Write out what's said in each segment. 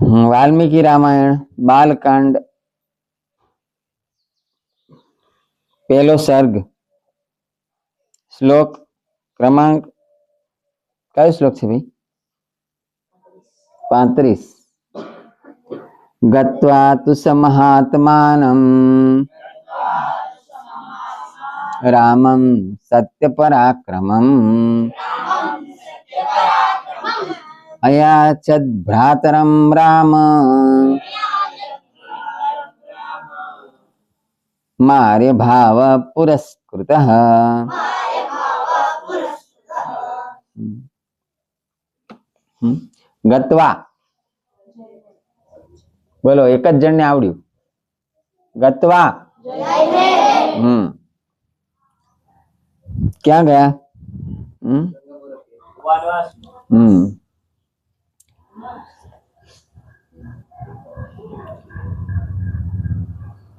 वाल्मीकि रामायण बालकांड पहलो सर्ग श्लोक क्रमांक कयो श्लोक है भाई 35 गत्वा तु समहात्मानं रामं सत्यपराक्रमम् अयाचद् भ्रातरं राम मार्य भाव पुरस्कृतः। गत्वा बोलो एक ज जण ने आवड्યું गत्वा क्या गया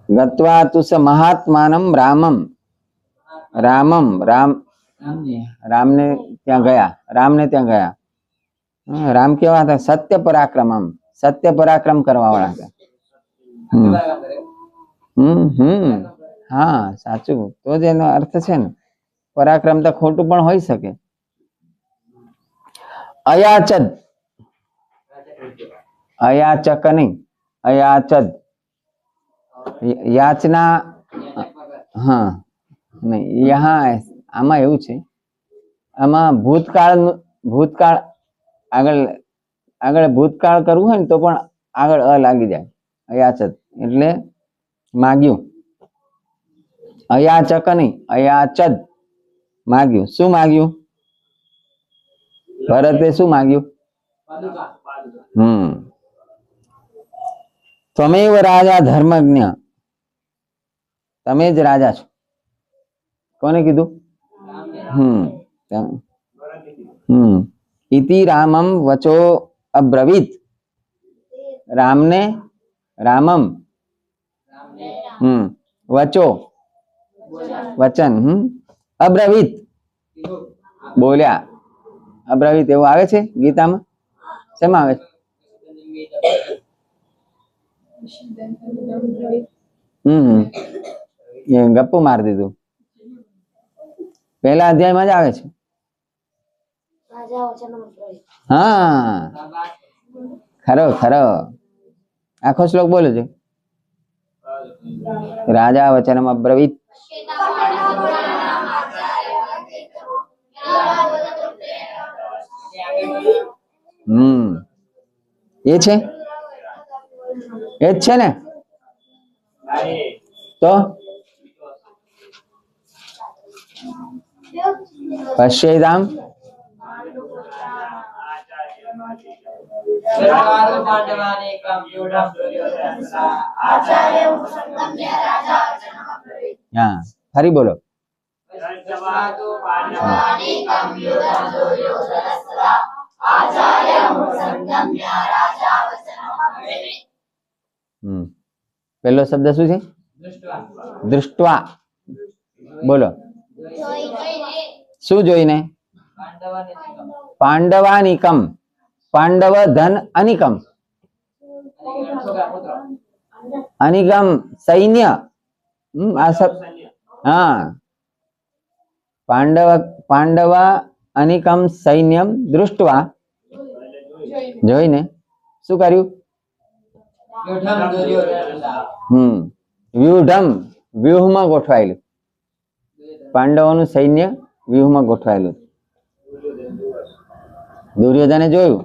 गत्वा तु स महात्मानं रामम रामम राम ने ત્યાં ગયા રામ ને ત્યાં ગયા રામ કેવા હતા સત્ય પરાક્રમમ સત્ય પરાક્રમ કરવા વાળા હતા હા સાચું તો જ એનો અર્થ છે ને પરાક્રમ તો ખોટું પણ હોઈ શકે અયાચદ અયાચક નહીં અયાચદ याचना हाँ नहीं यहाँ आमा एवं छे आमा भूतकाल आगळ आगळ भूतकाल करवू होय ने तो पण आगळ अ लागी जाय अयाचत एटले माग्યું अयाचक नहीं अयाचद माग्યું શું माग्યું ભરતે શું माग्યું त्वमेव राजा धर्मज्ञ तमे ज राजा छो कोने कीधु इति रामम वचो अब्रवीत राम ने रामम वचो वचन अब्रवीत बोल्या अब्रवीत एवं आवे छे गीता में शेमा आवे ये गप्पू मार दीधું पहला अध्याय में ज आवे छे हाँ खरो खरो आखो श्लोक बोलो छे राजा वचनम अब्रवीत ये छे એ જ છે ને તો પશ્યેતામ हाँ फरी बोलो पहलो शब्द शू है दृष्टवा बोलो शू जोईने पांडवानिकम पांडव धन अनिकम अनिकम सैन्य आ सब हाँ पांडव पांडव अनिकम सैन्यम दृष्टवा जोईने शू कर्यु व्यूढ़म व्यूह में गोठवायेलू पांडवों सैन्य व्यूह में गोठवायेलू दुर्योधने जोयु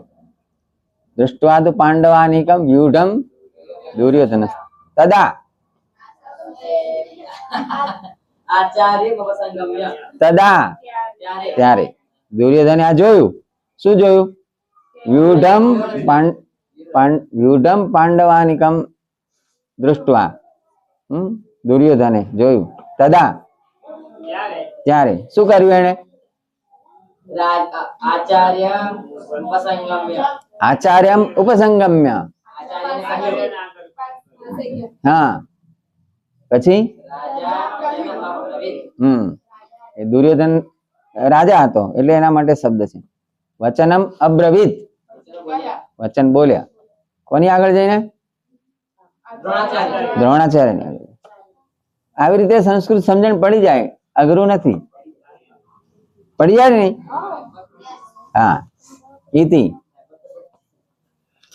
दृष्ट्वा तो पांडवानिकम व्यूढ़म दुर्योधन तदा तदा त्यारे दुर्योधने आ जोयु शू जोयु व्यूढ़म व्यूढ़म पांडवानिकम दृष्ट्वा दुर्योधने जोयु तदा त्यारे शू कर्यु एणे आचार्यम उपसंगम्य हाँ पछी दुर्योधन राजा हतो एटले एना माटे शब्द छे वचनम अब्रवीत वचन बोल्या કોની આગળ જઈને? દ્રોણાચાર્યની આગળ. આવી રીતે સંસ્કૃત સમજણ પડી જાય, અઘરું નથી. પડી જાય ને? હા. ઇતિ